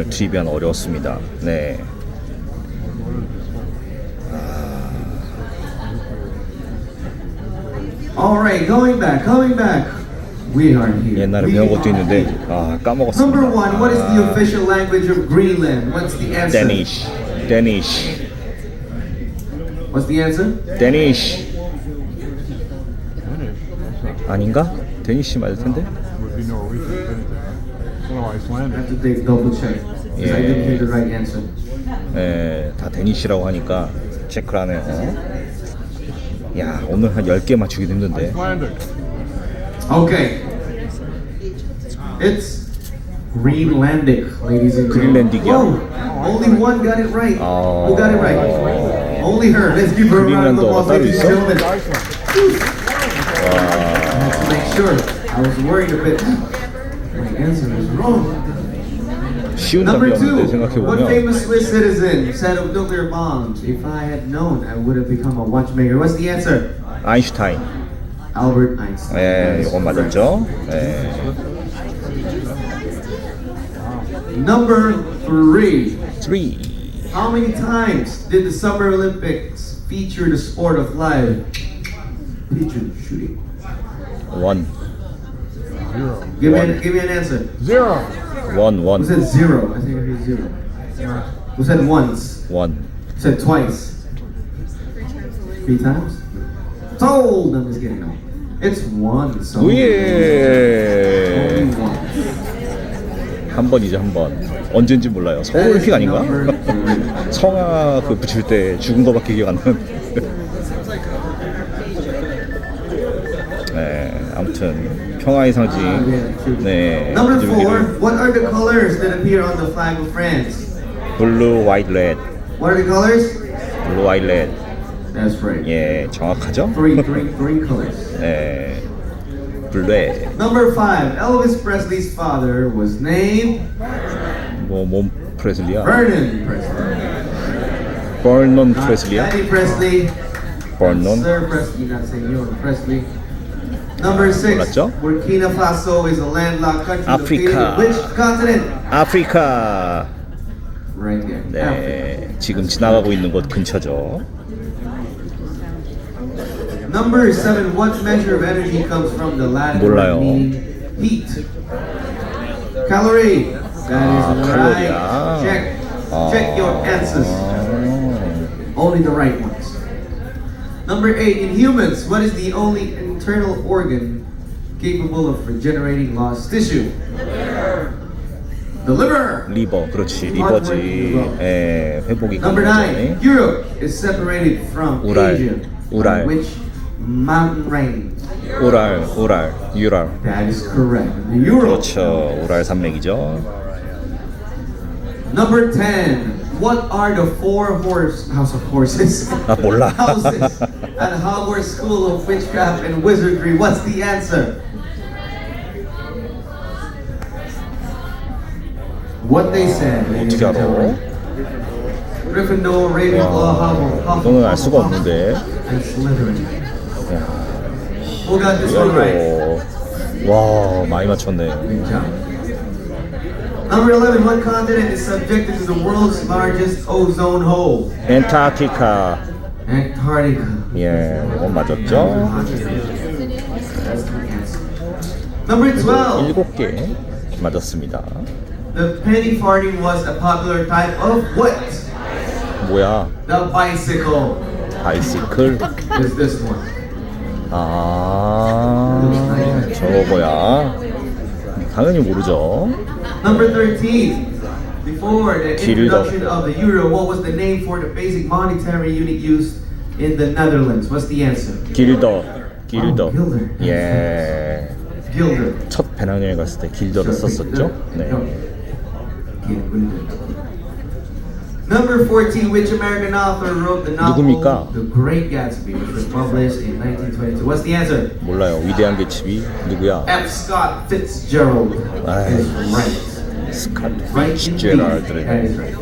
오늘 트리비아는 어려웠습니다. 네. Alright, going back. We are here. 옛날에 배운 것도 있는데 까먹었습니다. Number 1, what is the official language of Greenland? What's the answer? Danish. What's the answer? Danish. 아닌가? 데니시 맞을 텐데. I have to double check. Because I didn't hear the right answer. 예, 다 데니시라고 하니까 체크를 하네요. 야, 오늘 한 10개 맞추기도 힘든데. Okay. It's Greenlandic, ladies and gentlemen. 그린랜딕이야? Whoa, only one got it right. Who got it right? Only her. Let's give her a round of applause, ladies and gentlemen. I have to make sure. I was worried a bit. My answer is wrong. 쉬운 Number 답이었는데 2, what 생각해보면 famous Swiss citizen said of nuclear bombs, if I had known, I would have become a watchmaker? What's the answer? 아인슈타인. Albert Einstein. 예, 이건 맞았죠? 예. Number 3. 3. How many times did the Summer Olympics feature the sport of live pigeon shooting? 1. Give me an answer. 1. Who said 0? I think I heard 0. Who said once? 1. Who said twice? 3 times? Told! I'm just kidding. No. It's 1. So 예. only 1. 한 번이죠, 한 번. 언젠지 몰라요. 서울올림픽 아닌가? 성화 그 붙일 때 죽은 거밖에 기억 안 나는데. 네, 아무튼 평화의 상징. 네. Number 4. What are the colors that appear on the flag of France? 블루, 화이트, 레드. What are the colors? 블루, 화이트, 레드. That's right. 예, 정확하죠? Three colors. 네. 블루. Number 5. Elvis Presley's father was named 몸 프레슬리야? Vernon Presley. 버넌 프레슬리야? Daddy Presley. 버넌? Sir Presley, not Senor Presley. Number 6. 몰랐죠? Burkina Faso is a landlocked country 아프리카. located in which continent? 아프리카. Right there. 네, Africa. 지금 지나가고 있는 곳 근처죠. Number 7. What measure of energy comes from the Latin 몰라요. word meaning heat? Calorie. That is right. 칼로리야. Check your answers. Only the right ones. Number 8. In humans, what is the only internal organ capable of regenerating lost tissue? The liver. 리버, 그렇지, 리버지. 예, 회복이 Number 9. 가능하잖아요. Europe is separated from 우랄. Asia 우랄. by which mountain range? 유랄. That is correct. The Europe. 그렇죠, 우랄 산맥이죠. Number 10. What are the 4 house of horses? 몰라. Houses at Hogwarts School of Witchcraft and Wizardry? What's the answer? What they said. ladies 어떻게 and 알아? gentlemen. Gryffindor, Ravenclaw, Hufflepuff, 너는 알 수가 없는데. and Slytherin. Who got this one right? 와, 많이 맞췄네. Good job. Number 11. What continent is subjected to the world's largest ozone hole? 엔타티카. Antarctica. 예, 이건 맞았죠? That's the answer. Number 12. 7개 맞았습니다. The penny farthing was a popular type of what? 뭐야? The bicycle. 바이시클? Is this one? 저거야. 당연히 모르죠. Number 13. Before the 길더. introduction of the euro, what was the name for the basic monetary unit used in the Netherlands? What's the answer? 길더. Guilder. 예. Guilder. 첫 배낭여행 갔을 때 길더를 썼었죠. 네. Number 14. Which American author wrote the novel 누굽니까? The Great Gatsby, which was published in 1922? What's the answer? 몰라요. 위대한 개츠비 누구야? F. Scott Fitzgerald is right. 스캇 Right 피츠제랄드. indeed. That is right.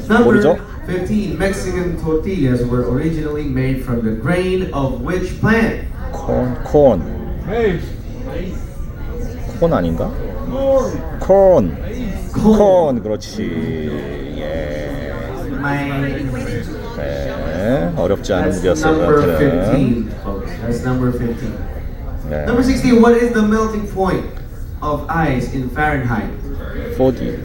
Number 모르죠? 15. Mexican tortillas were originally made from the grain of which plant? 콘. 콘 아닌가? 콘 그렇지. 예. 네, 어렵지 않은 That's 문제였어요. number 저한테는. 15, folks. That's number 15. 네. Number 16, what is the melting point of ice in Fahrenheit? 40.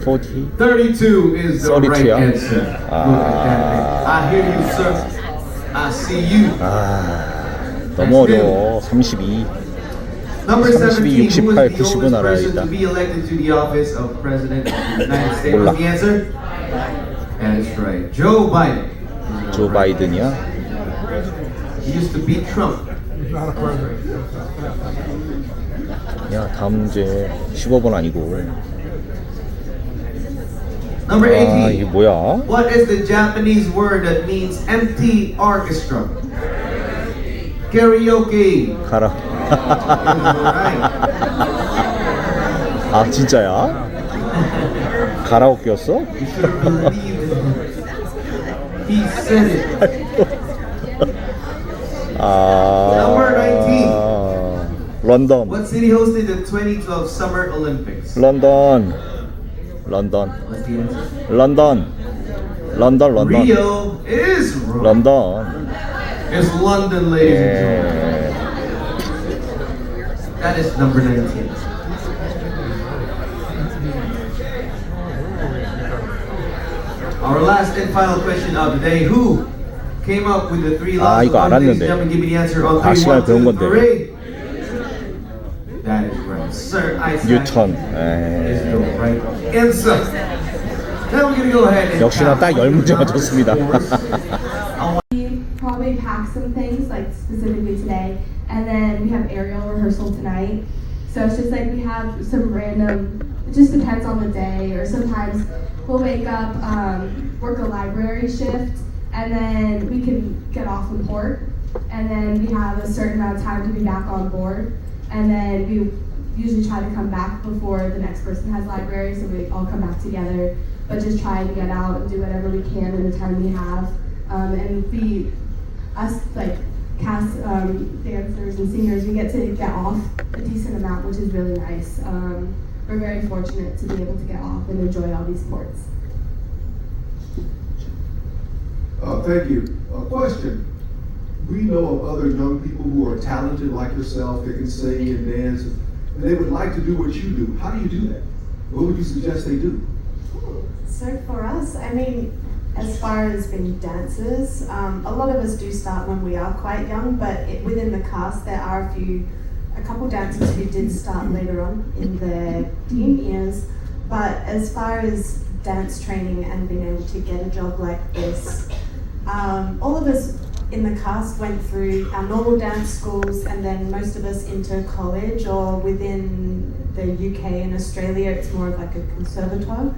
32 is the 32 right 야? answer. Look at that. I hear you, sir. I see you. 너무 어려워. 32. Number 17, 32, who 68, was the 90은 oldest 알아야 person 있다. to be elected to the office of President of the United States? 몰라. What's the answer? That is right. Joe Biden. 조 바이든이야? He used to beat Trump. 야, 다음 문제 15번 아니고. Number 18. 이게 뭐야? What is the Japanese word that means empty orchestra? Karaoke. 가라. Alright. 아, 진짜야? 가라오케였어? You should have believed it. He said it. Number 19. 런던. What city hosted the 2012 Summer Olympics? 런던. What's the answer? 런던. Rio is wrong. 런던. It's London, ladies and gentlemen. 예. That is number 19. Our last and final question of the day. Who came up with the three laws? 이거 Ladies and 알았는데. gentlemen, give me the answer on 아, 3, 시간에 1, 배운 2, 건데. 3. That is right. Sir Isaac 뉴턴. is the right answer. Now we're going to go ahead and 역시나 딱 10문제 맞췄습니다. We probably pack some things, like specifically today, and then we have aerial rehearsal tonight. So it's just like we have some random, it just depends on the day, or sometimes we'll wake up, work a library shift, and then we can get off in port, and then we have a certain amount of time to be back on board, and then we usually try to come back before the next person has library, so we all come back together, but just try to get out and do whatever we can in the time we have. And us like cast dancers and singers, we get to get off a decent amount, which is really nice. We're very fortunate to be able to get off and enjoy all these sports. Thank you. A question. We know of other young people who are talented like yourself, they can sing and dance, and they would like to do what you do. How do you do that? What would you suggest they do? So for us, I mean, as far as being dancers, a lot of us do start when we are quite young, but within the cast there are a couple dancers who did start later on in their teen years. But as far as dance training and being able to get a job like this, all of us in the cast went through our normal dance schools, and then most of us into college, or within the UK and Australia it's more of like a conservatoire.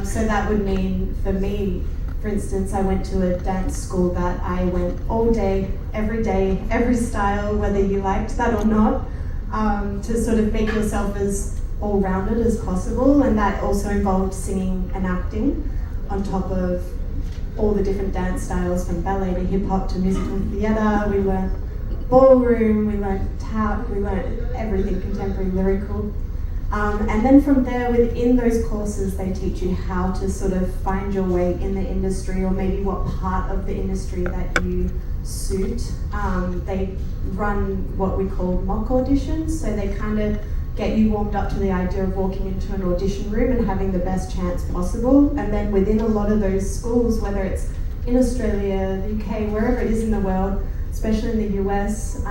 So that would mean for me, for instance, I went to a dance school that I went all day, every style, whether you liked that or not, to sort of make yourself as all-rounded as possible, and that also involved singing and acting on top of all the different dance styles, from ballet to hip-hop to musical theatre. We learned ballroom, we learned tap, we learned everything contemporary, lyrical. And then from there, within those courses, they teach you how to sort of find your way in the industry, or maybe what part of the industry that you suit. They run what we call mock auditions, so they kind of get you warmed up to the idea of walking into an audition room and having the best chance possible. And then within a lot of those schools, whether it's in Australia, the UK, wherever it is in the world, especially in the US,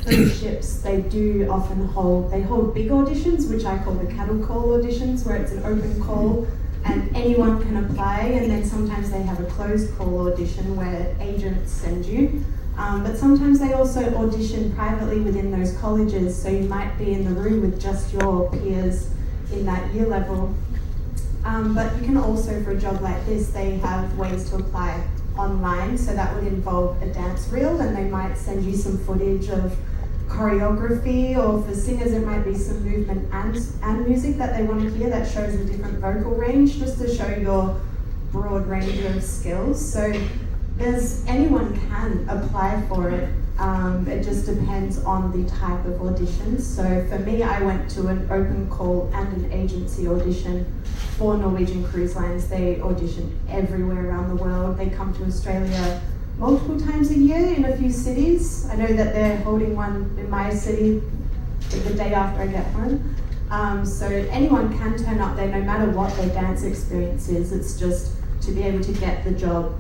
cruise ships, they do often hold big auditions, which I call the cattle call auditions, where it's an open call and anyone can apply, and then sometimes they have a closed call audition where agents send you. But sometimes they also audition privately within those colleges, so you might be in the room with just your peers in that year level. But you can also, for a job like this, they have ways to apply online, so that would involve a dance reel, and they might send you some footage of choreography, or for singers it might be some movement and music that they want to hear that shows a different vocal range, just to show your broad range of skills. So anyone can apply for it. It just depends on the type of audition. So for me, I went to an open call and an agency audition for Norwegian Cruise Lines. They audition everywhere around the world. They come to Australia multiple times a year in a few cities. I know that they're holding one in my city the day after I get home. So anyone can turn up there no matter what their dance experience is. It's just to be able to get the job.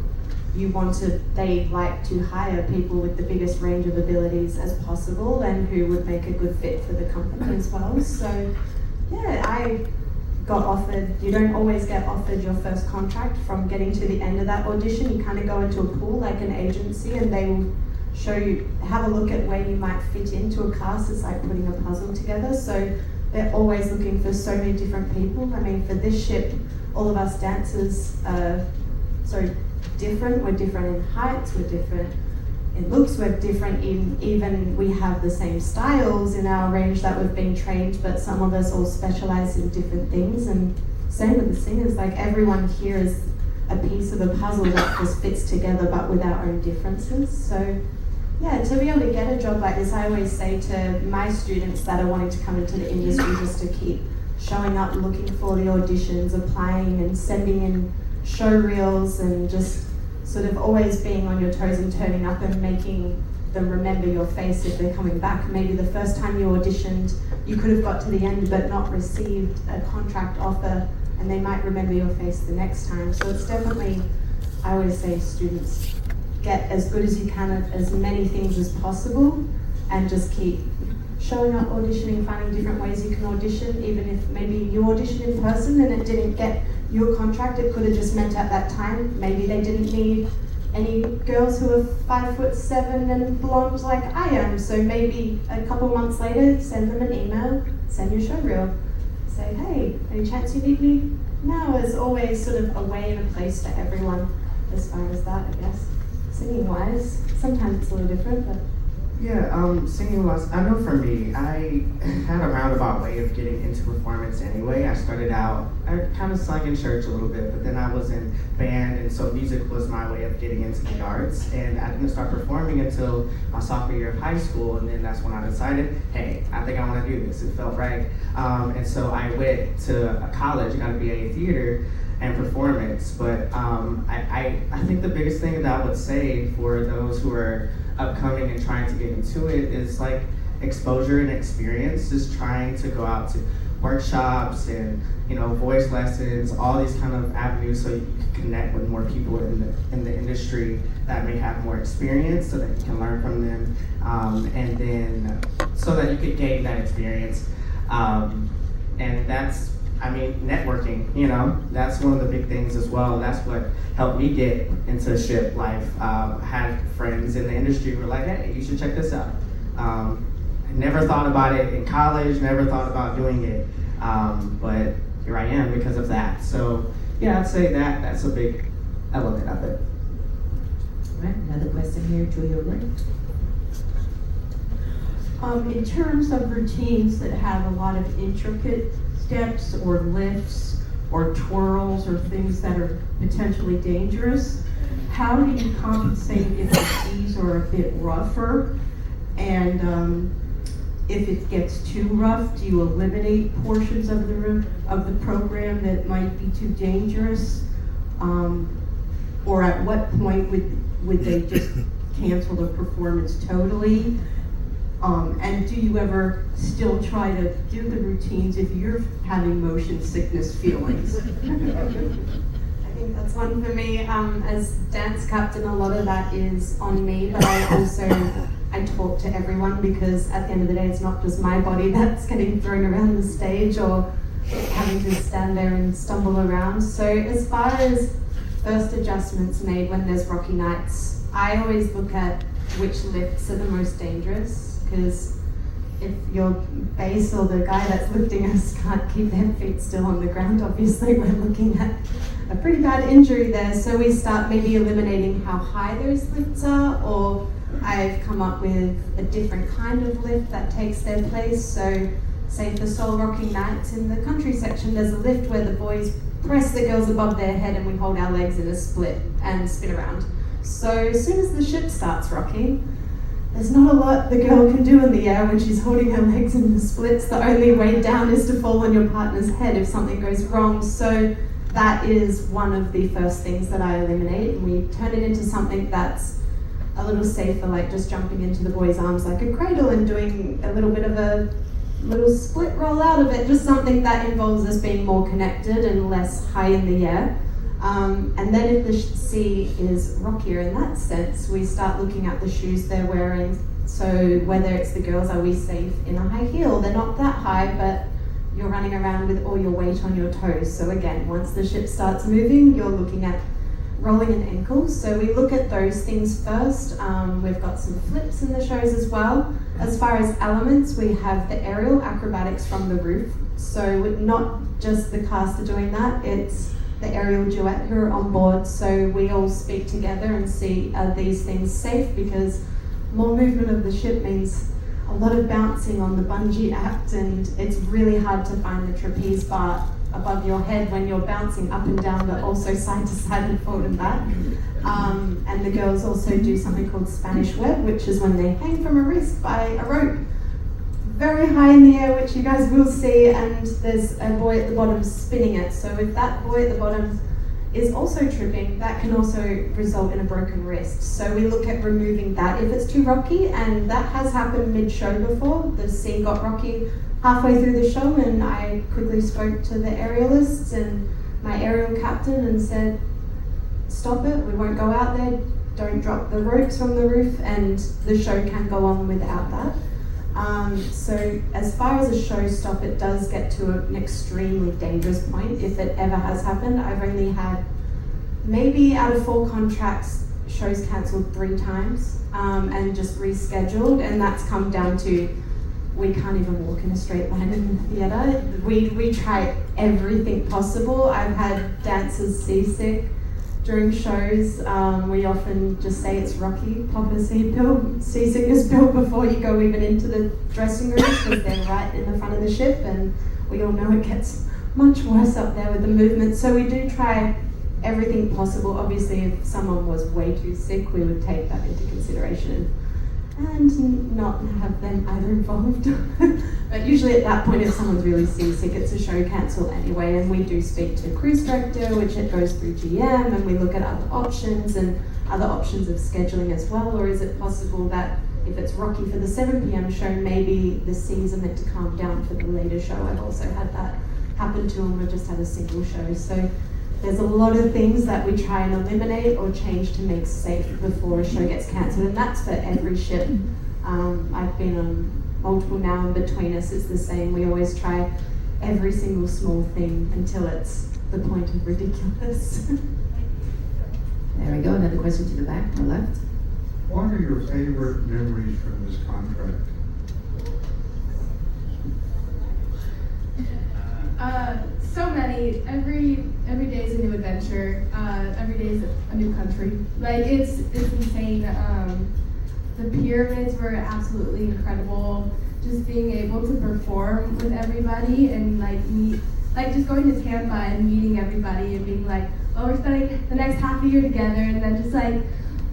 They like to hire people with the biggest range of abilities as possible and who would make a good fit for the company as well. So yeah, I got offered, you don't always get offered your first contract from getting to the end of that audition. You kind of go into a pool like an agency and they will show you, have a look at where you might fit into a cast. It's like putting a puzzle together. So they're always looking for so many different people. I mean, for this ship, all of us dancers are so different. We're different in heights, we're different in looks, we're different in even we have the same styles in our range that we've been trained, but some of us all specialize in different things. And same with the singers, like everyone here is a piece of a puzzle that just fits together but with our own differences. So yeah, to be able to get a job like this, I always say to my students that are wanting to come into the industry just to keep showing up, looking for the auditions, applying and sending in show reels and just sort of always being on your toes and turning up and making them remember your face if they're coming back. Maybe the first time you auditioned, you could have got to the end but not received a contract offer, and they might remember your face the next time. So it's definitely, I always say, students, get as good as you can at as many things as possible and just keep showing up, auditioning, finding different ways you can audition. Even if maybe you auditioned in person and it didn't get your contract, it could have just meant at that time maybe they didn't need any girls who are 5'7" and blonde like I am. So maybe a couple months later, send them an email, send your show reel, say, hey, any chance you need me? Now is always sort of a way and a place for everyone as far as that, I guess. Singing wise, sometimes it's a little different, but Yeah, singing was, I know for me, I had a roundabout way of getting into performance anyway. I started out, I kind of sung in church a little bit, but then I was in band, and so music was my way of getting into the arts. And I didn't start performing until my sophomore year of high school, and then that's when I decided, hey, I think I want to do this. It felt right. And so I went to a college, got a BA in theater and performance. But I think the biggest thing that I would say for those who are upcoming and trying to get into it is like exposure and experience, just trying to go out to workshops and voice lessons, all these kind of avenues, so you can connect with more people in the industry that may have more experience, so that you can learn from them, and then so that you could gain that experience. And that's, networking, that's one of the big things as well. That's what helped me get into ship life. I had friends in the industry who were like, hey, you should check this out. I never thought about it in college, never thought about doing it, but here I am because of that. So yeah, I'd say that's a big element of it. All right, another question here, Julia. In terms of routines that have a lot of intricate steps or lifts or twirls or things that are potentially dangerous, how do you compensate if the seas are a bit rougher? And if it gets too rough, do you eliminate portions of the program that might be too dangerous? Or at what point would they just cancel the performance totally? And do you ever still try to do the routines if you're having motion sickness feelings? I think that's one for me. As dance captain, a lot of that is on me, but I talk to everyone, because at the end of the day, it's not just my body that's getting thrown around the stage or having to stand there and stumble around. So as far as first adjustments made when there's rocky nights, I always look at which lifts are the most dangerous. Because if your bass or the guy that's lifting us can't keep their feet still on the ground, obviously we're looking at a pretty bad injury there. So we start maybe eliminating how high those lifts are, or I've come up with a different kind of lift that takes their place. So say for soul rocking nights in the country section, there's a lift where the boys press the girls above their head and we hold our legs in a split and spin around. So as soon as the ship starts rocking, there's not a lot the girl can do in the air when she's holding her legs in the splits. The only way down is to fall on your partner's head if something goes wrong. So that is one of the first things that I eliminate, and we turn it into something that's a little safer, like just jumping into the boy's arms like a cradle and doing a little bit of a little split roll out of it, just something that involves us being more connected and less high in the air. And then if the sea is rockier in that sense, we start looking at the shoes they're wearing. So whether it's the girls, are we safe in a high heel? They're not that high, but you're running around with all your weight on your toes. So again, once the ship starts moving, you're looking at rolling an ankle. So we look at those things first. We've got some flips in the shows as well. As far as elements, we have the aerial acrobatics from the roof. So not just the caster doing that, it's the aerial duet who are on board. So we all speak together and see, are these things safe? Because more movement of the ship means a lot of bouncing on the bungee act, and it's really hard to find the trapeze bar above your head when you're bouncing up and down, but also side to side and forward and back. And the girls also do something called Spanish web, which is when they hang from a wrist by a rope very high in the air, which you guys will see, and there's a boy at the bottom spinning it. So if that boy at the bottom is also tripping, that can also result in a broken wrist. So we look at removing that if it's too rocky, and that has happened mid-show before. The scene got rocky halfway through the show, and I quickly spoke to the aerialists and my aerial captain and said, stop it, we won't go out there, don't drop the ropes from the roof, and the show can go on without that. So as far as a show stop, it does get to an extremely dangerous point if it ever has happened. I've only had maybe out of 4 contracts, shows cancelled 3 times and just rescheduled, and that's come down to we can't even walk in a straight line in the theatre. We try everything possible. I've had dancers seasick during shows. We often just say it's rocky, pop a seasickness pill before you go even into the dressing room, because they're right in the front of the ship, and we all know it gets much worse up there with the movement. So we do try everything possible. Obviously, if someone was way too sick, we would take that into consideration and not have them either involved. But usually at that point, if someone's really seasick, it's a show cancel anyway, and we do speak to cruise director, which it goes through GM, and we look at other options and other options of scheduling as well. Or is it possible that if it's rocky for the 7 p.m. show, maybe the seas are meant to calm down for the later show? I've also had that happen too, and we've just had a single show. So there's a lot of things that we try and eliminate or change to make safe before a show gets cancelled, and that's for every ship. I've been on multiple now, and between us it's the same. We always try every single small thing until it's the point of ridiculous. There we go, another question to the back, on the left. What are your favorite memories from this contract? So many. Every day is a new adventure. Every day is a new country. Like it's insane. The pyramids were absolutely incredible. Just being able to perform with everybody and like just going to Tampa and meeting everybody and being like, well, we're spending the next half a year together, and then just like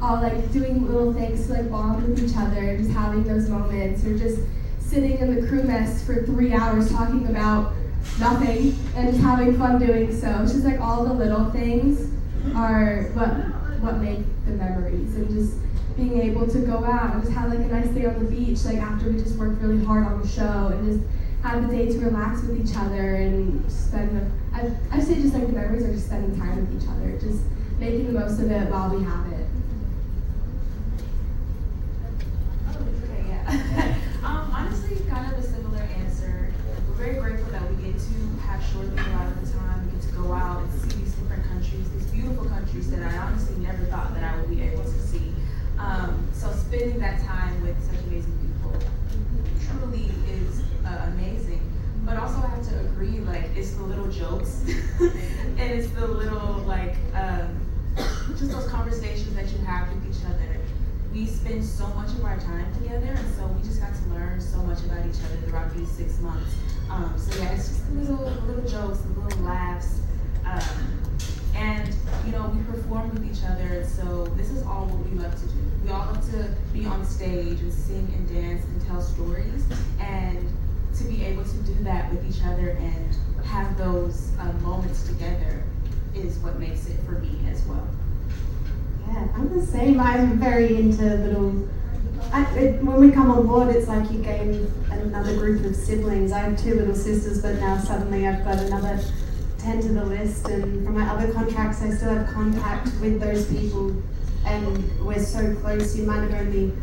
all like doing little things to like bond with each other and just having those moments, or just sitting in the crew mess for 3 hours talking about nothing and just having fun doing so. It's just like all the little things are what make the memories, and just being able to go out and just have like a nice day on the beach, like after we just worked really hard on the show, and just have the day to relax with each other and spend. I say just like the memories are just spending time with each other, just making the most of it while we have it. Okay, yeah. Honestly, kind of a similar answer. We're very grateful that we get to have short leave a lot of the time. We get to go out and see these different countries, these beautiful countries that I honestly never thought that I would be able to see. So spending that time with such amazing people truly is amazing. But also I have to agree, like, it's the little jokes and it's the little, like, just those conversations that you have with each other. We spend so much of our time together, and so we just got to learn so much about each other throughout these 6 months. So yeah, it's just the little jokes, the little laughs. And you know, we perform with each other, and so this is all what we love to do. We all love to be on stage and sing and dance and tell stories, and to be able to do that with each other and have those moments together is what makes it for me as well. Yeah, I'm the same. I'm very into when we come on board, it's like you gain another group of siblings. I have 2 little sisters, but now suddenly I've got another 10 to the list, and from my other contracts I still have contact with those people, and we're so close. You might have only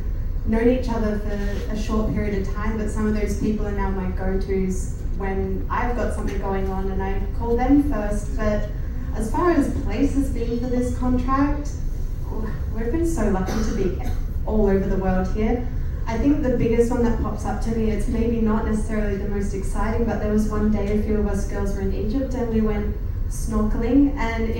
known each other for a short period of time, but some of those people are now my go-tos when I've got something going on, and I call them first. But as far as places being for this contract, we've been so lucky to be all over the world here. I think the biggest one that pops up to me, it's maybe not necessarily the most exciting, but there was one day a few of us girls were in Egypt and we went snorkeling, and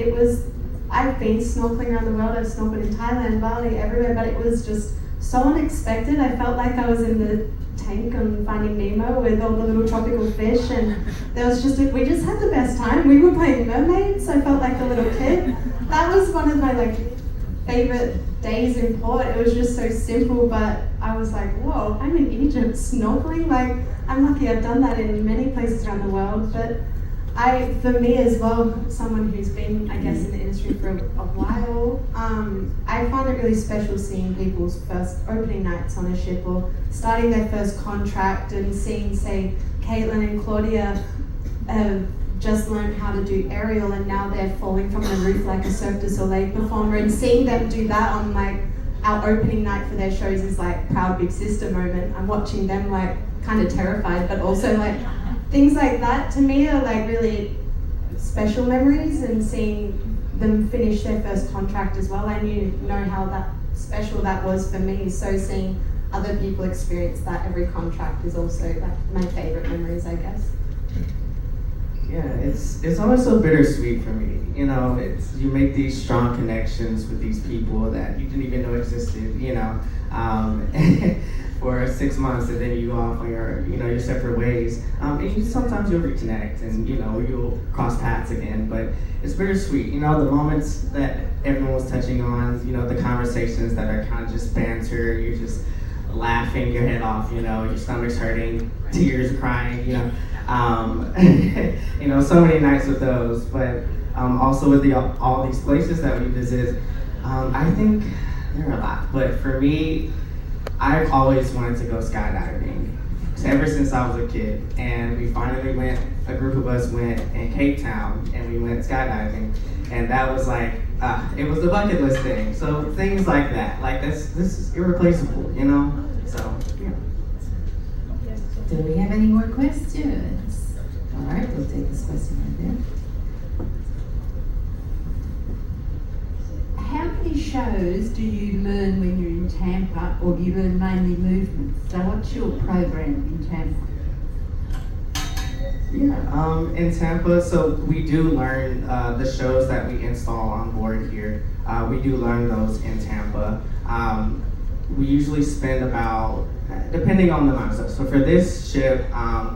I've been snorkeling around the world. I've snorkeled in Thailand, Bali, everywhere, but it was just so unexpected. I felt like I was in the tank on Finding Nemo with all the little tropical fish, and there was we just had the best time. We were playing mermaids. I felt like a little kid. That was one of my favorite days in port. It was just so simple, but I was like, whoa, I'm in Egypt snorkeling. I'm lucky I've done that in many places around the world. But for me as well, someone who's been, I guess, in the industry for a while, I find it really special seeing people's first opening nights on a ship or starting their first contract, and seeing, say, Caitlin and Claudia just learned how to do aerial, and now they're falling from the roof like a Cirque du Soleil performer, and seeing them do that on our opening night for their shows is proud big sister moment. I'm watching them kind of terrified, but also things like that to me are really special memories, and seeing them finish their first contract as well. I know how that special that was for me, so seeing other people experience that every contract is also my favorite memories, I guess. Yeah, it's always so bittersweet for me. You know, you make these strong connections with these people that you didn't even know existed. For 6 months, and then you go off on your separate ways. And sometimes you'll reconnect, and you'll cross paths again. But it's bittersweet. The moments that everyone was touching on. The conversations that are kind of just banter. You're just laughing your head off. Your stomach's hurting, tears, crying. So many nights with those, but also with all these places that we visit, I think there are a lot. But for me, I've always wanted to go skydiving ever since I was a kid, and we finally went. A group of us went in Cape Town, and we went skydiving, and that was it was a bucket list thing. So things like that, this is irreplaceable, So yeah. Do we have any more questions? All right, we'll take this question right there. How many shows do you learn when you're in Tampa, or do you learn mainly movements? So what's your program in Tampa? Yeah, in Tampa, so we do learn the shows that we install on board here. We do learn those in Tampa. We usually spend about, depending on the amount of stuff. So for this ship,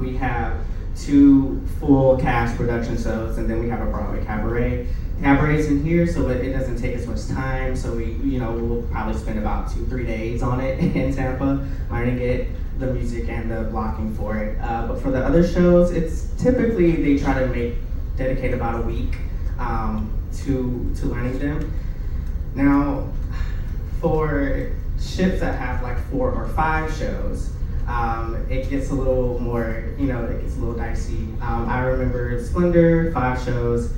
we have 2 full cast production shows, and then we have a Broadway cabaret. Cabaret's in here, so it doesn't take as much time. So we'll probably spend about 2-3 days on it in Tampa, learning it, the music and the blocking for it. But for the other shows, it's typically they try to dedicate about a week to learning them. Now, for ships that have 4 or 5 shows, it gets a little more, it gets a little dicey. I remember Splendor, 5 shows.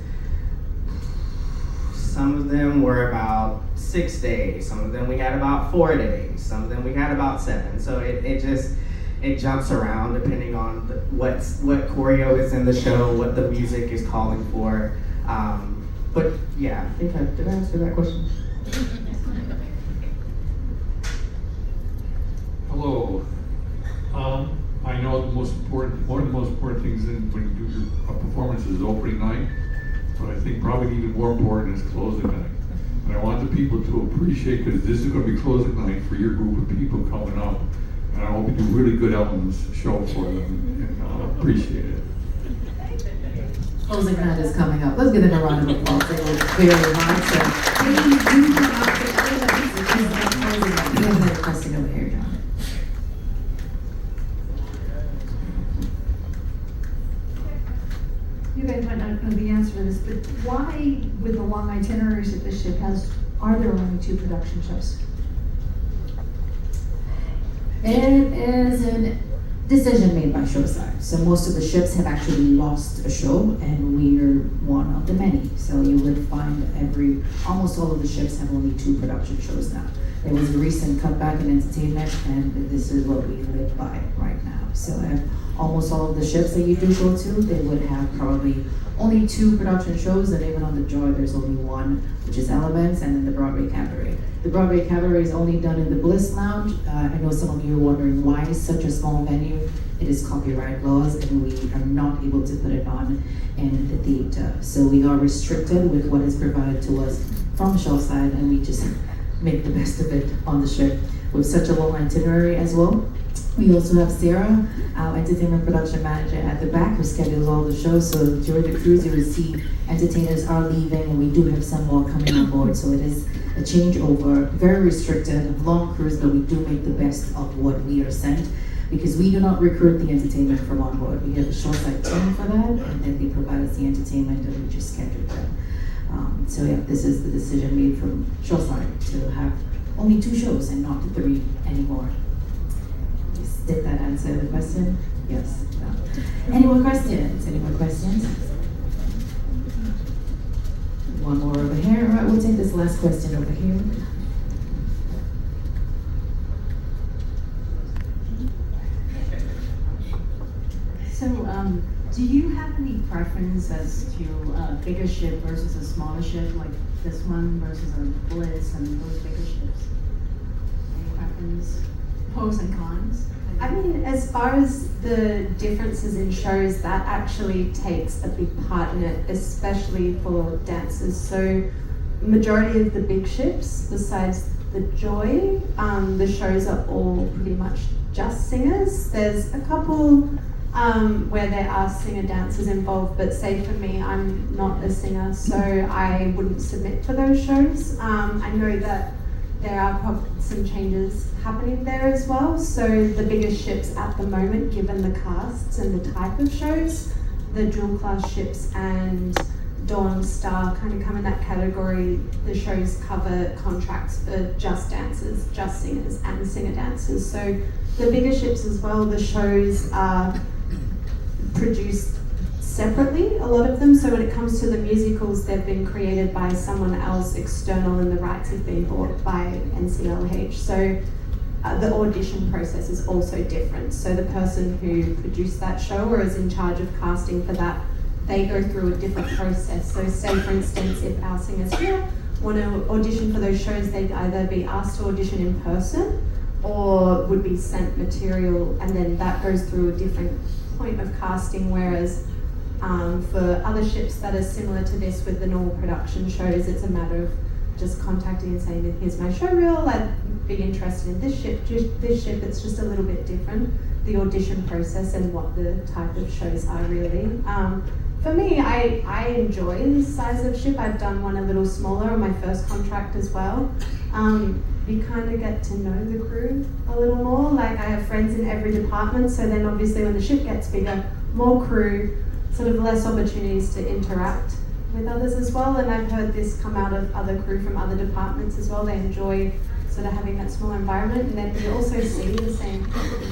Some of them were about 6 days. Some of them we had about 4 days. Some of them we had about 7. So it jumps around depending on what choreo is in the show, what the music is calling for. But yeah, I think did I answer that question? Hello. I know one of the most important things when you do your performance is opening night, but I think probably even more important is closing night. And I want the people to appreciate, because this is going to be closing night for your group of people coming up, and I hope you do really good elements show for them, and appreciate it. closing night is coming up. Let's give them a round of applause. They work very hard. So please do come out to closing night. We have another question over here, John. You guys might not know the answer to this, but why, with the long itineraries that this ship has, are there only 2 production ships? It is a decision made by Showside. So most of the ships have actually lost a show, and we're one of the many. So you would find almost all of the ships have only 2 production shows now. There was a recent cutback in entertainment, and this is what we live by right now. So almost all of the ships that you do go to, they would have probably only 2 production shows, and even on the Joy, there's only 1, which is Elements, and then the Broadway Cabaret. The Broadway Cabaret is only done in the Bliss Lounge. I know some of you are wondering why such a small venue. It is copyright laws, and we are not able to put it on in the theater. So we are restricted with what is provided to us from Showside, and we just make the best of it on the ship with such a long itinerary as well. We also have Sarah, our entertainment production manager at the back, who schedules all the shows. So during the cruise, you will see entertainers are leaving, and we do have some more coming on board. So it is a changeover, very restricted, long cruise, but we do make the best of what we are sent, because we do not recruit the entertainment from on board. We have a Showside team for that, and then they provide us the entertainment, and we just schedule them. So yeah, this is the decision made from Showside to have only 2 shows and not 3 anymore. Did that answer the question? Yes. No. Any more questions? Any more questions? One more over here. All right, we'll take this last question over here. So, do you have any preference as to a bigger ship versus a smaller ship, like this one versus a Bliss and those bigger ships? Any preference? Pros and cons? I mean, as far as the differences in shows, that actually takes a big part in it, especially for dancers. So, majority of the big ships, besides the Joy, the shows are all pretty much just singers. There's a couple where there are singer dancers involved, but say for me, I'm not a singer, so I wouldn't submit for those shows. I know that there are some changes happening there as well. So the biggest ships at the moment, given the casts and the type of shows, the dual class ships and Dawn Star kind of come in that category. The shows cover contracts for just dancers, just singers, and singer dancers. So the bigger ships as well, the shows are produced separately, a lot of them. So when it comes to the musicals, they've been created by someone else external, and the rights have been bought by NCLH. So the audition process is also different. So the person who produced that show or is in charge of casting for that, they go through a different process. So say for instance, if our singers here want to audition for those shows, they'd either be asked to audition in person or would be sent material, and then that goes through a different point of casting, whereas for other ships that are similar to this with the normal production shows, it's a matter of just contacting and saying, here's my show reel, I'd be interested in this ship. It's just a little bit different, the audition process and what the type of shows are really. For me, I enjoy this size of ship. I've done one a little smaller on my first contract as well. You kind of get to know the crew a little more. Like, I have friends in every department, so then obviously when the ship gets bigger, more crew, sort of less opportunities to interact with others as well. And I've heard this come out of other crew from other departments as well. They enjoy sort of having that small environment, and then you also see the same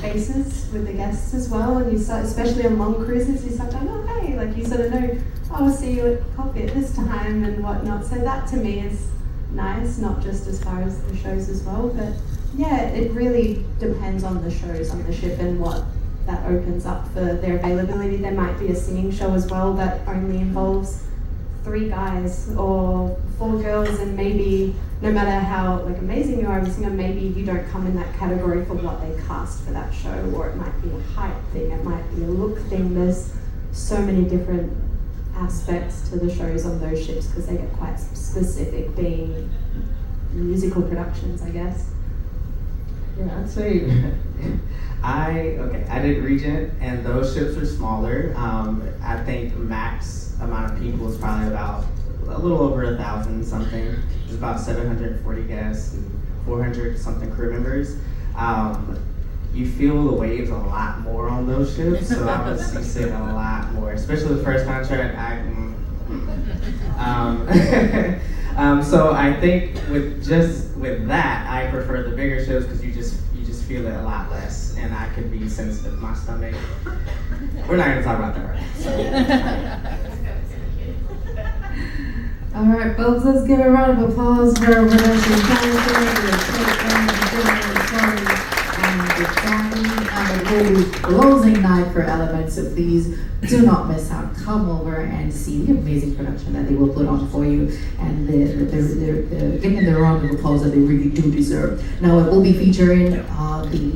faces with the guests as well. And you start, especially on long cruises, you start going, oh hey, like you sort of know, oh, I'll see you at coffee at this time and whatnot. So that to me is nice, not just as far as the shows as well, but yeah, it really depends on the shows on the ship and what that opens up for their availability. There might be a singing show as well that only involves 3 guys or 4 girls, and maybe no matter how like amazing you are as a singer, maybe you don't come in that category for what they cast for that show, or it might be a height thing, it might be a look thing. There's so many different aspects to the shows on those ships because they get quite specific, being musical productions, I guess. Yeah, I'd say I did Regent, and those ships were smaller. I think max amount of people is probably about a little over 1,000 something. There's about 740 guests and 400 something crew members. You feel the waves a lot more on those ships, so I was seasick a lot more, especially the first contract. So I think with that, I prefer the bigger ships because you just feel it a lot less, and I could be sensitive to my stomach. We're not gonna talk about that right now. All right, folks, let's give a round of applause for our production and the closing night for Elements. So please do not miss out. Come over and see the amazing production that they will put on for you, and they're giving them the round of applause that they really do deserve. Now, it will be featuring the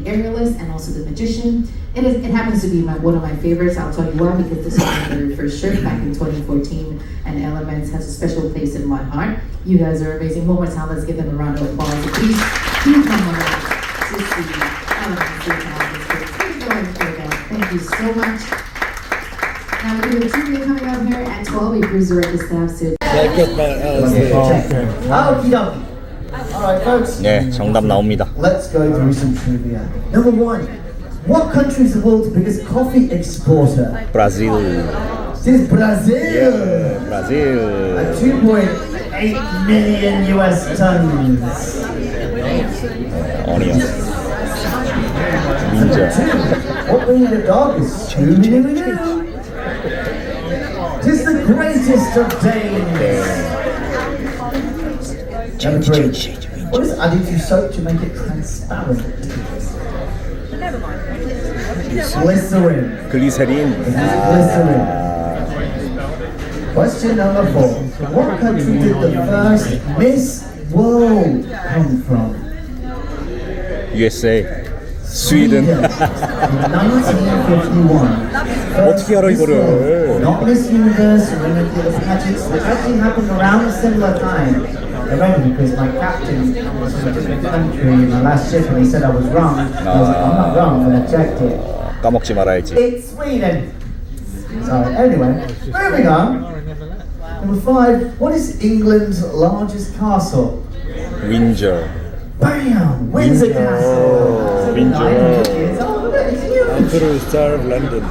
aerialist and also the magician. It happens to be one of my favorites. I'll tell you why, because this was my very first trip back in 2014, and Elements has a special place in my heart. You guys are amazing. One more time, let's give them a round of applause. So please do come over to see Elements. Please go ahead and play that. Thank you so much. Now we have a trivia coming up here at 12. We cruise direct staff to. Okie dokie. Alright, folks. 네, 정답 나옵니다. Let's go through some trivia. Number one. What country is the world's biggest coffee exporter? 브라질. This is Brazil. 예, 브라질. At 2.8 million US tons. 어니언. 민저. What breed of dog is Scooby-Doo? Tis the greatest of days. Number three. What is added to soap to make it transparent? Glycerin. 글리세린. Glycerin. Question number four. What country did the first Miss World come from? USA. 스웨덴. 1951. 어떻게 알아 이거를? Not Miss Universe or any of the pageants that actually happened around a similar time. I remember because my captain was from a different country in my last ship and he said I was wrong. I was like, I'm not wrong, and I checked it. 까먹지 말아야지. It's Sweden. So anyway, moving on. Number five. What is England's largest castle? 윈저. Bam! Windsor Castle. Windsor. 900 years old. It's huge. Star of London.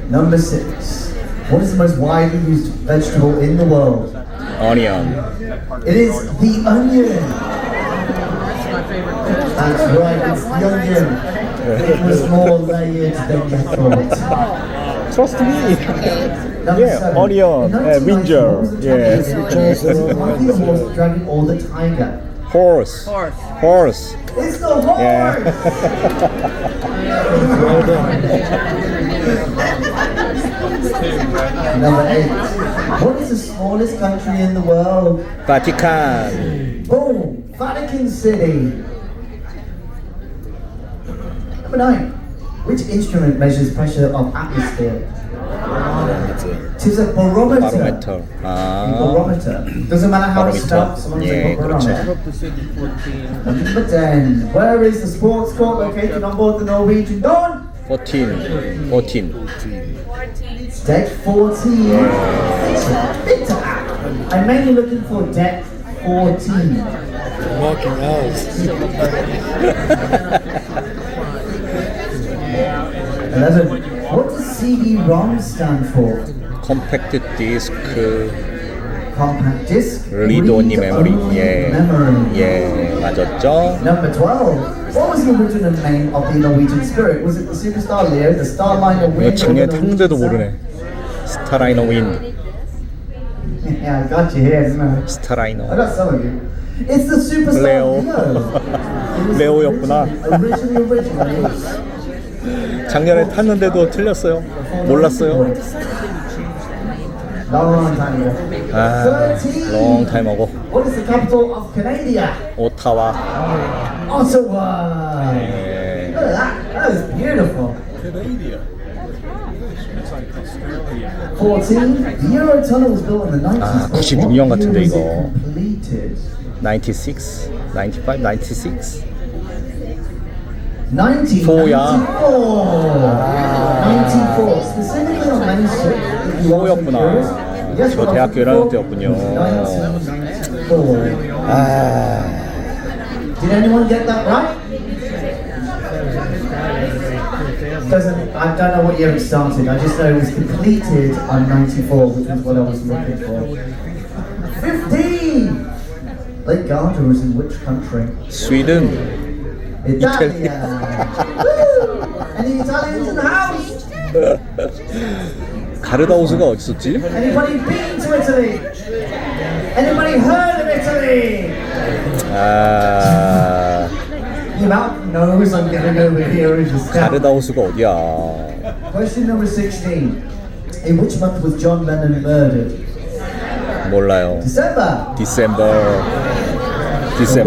Number six. What is the most widely used vegetable in the world? Onion. It is the onion. That's right, it's the onion. It was more layered than you thought. Trust me. Number Yeah, seven. onion, In 1990, Windsor, what was the yeah. championship? Was it the horse, dragon, or the tiger? Horse. Horse. It's the horse. Yeah. Number eight. What is the smallest country in the world? Vatican. Boom! Vatican City. Number nine. Which instrument measures pressure of atmosphere? It is a barometer. 바로메터. 아. Barometer. Doesn't matter how it's spelled, someone 예, say barometer. 그렇죠. Number 10. Where is the sports court located on board the Norwegian Dawn? 14. Deck 14. Victor, I'm mainly looking for deck 14. Walking out. 11. What does CD-ROM stand for? 컴팩트 디스크 Compact disc. 리드 온리 메모리. 예. Memory. 예, 맞았죠? Number 12. What was the original name of the Norwegian Spirit? Was it the Superstar Leo, the Starliner 이거 Wind? 작년에 or the 탔는데도 Norwegian 모르네. 스타라이너 윈. Yeah, I got you here, didn't I? 스타라이너. I got some of you. It's the Superstar Leo. Leo. 레오였구나. Originally. 작년에 탔는데도 틀렸어요. 몰랐어요. Long time ago. 아, 13. long time ago. What is the capital of Canada? 오타와. Ottawa. 예. Look at that. That is beautiful. 14. The Eurotunnel was built in the 90s. 아, 96년 같은데, 이거. Completed. 96, 95, 96. 1994. 94. Specifically on main ship. if you want to be curious. 4였구나. Guess 저 what 대학교 I was 1학년 for? 때였군요. 1994. 아, Did anyone get that right? I don't know what year it started. I just know it was completed on 94, which was what I was looking for. 15! Lake Garda was in which country? 스웨덴. Italia. Woo! Any Italians in the house? 가르다우스가 어디 있었지? Anybody been to Italy? Anybody heard of Italy? 아, The mouth knows I'm getting over here is just 가르다우스가 어디야? Question number 16. In which month was John Lennon murdered? 몰라요. December. 디셈버.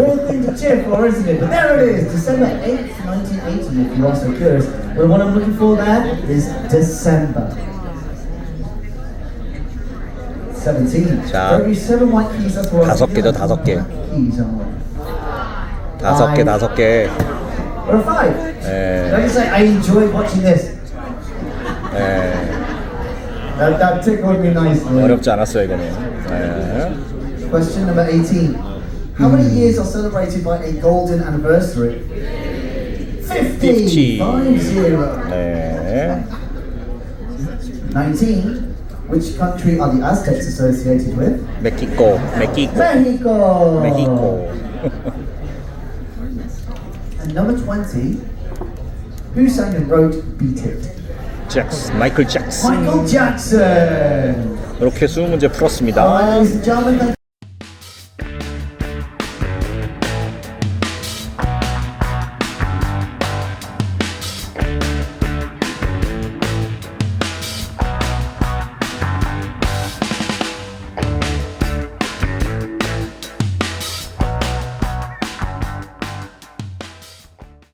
Weird thing to cheer for, isn't it? But there it is, December 8th, 1980, if you are so curious. Well, what I'm looking for there is December. 17. 자, 37 white keys, that's what 5개죠, 5개. keys are. 5개, 5개. Or a 5. 예, Don't you say, I enjoyed watching this. 예. That tickled me nicely. 어렵지 않았어요, 이거는. 예. Question number 18. How many years are celebrated by a golden anniversary? 50. 50. 네. 19. Which country are the Aztecs associated with? 멕시코. Mexico. And number 20. Who sang and wrote Beat It? 마이클 잭슨. Michael Jackson. 이렇게 20문제 풀었습니다. Ladies and gentlemen,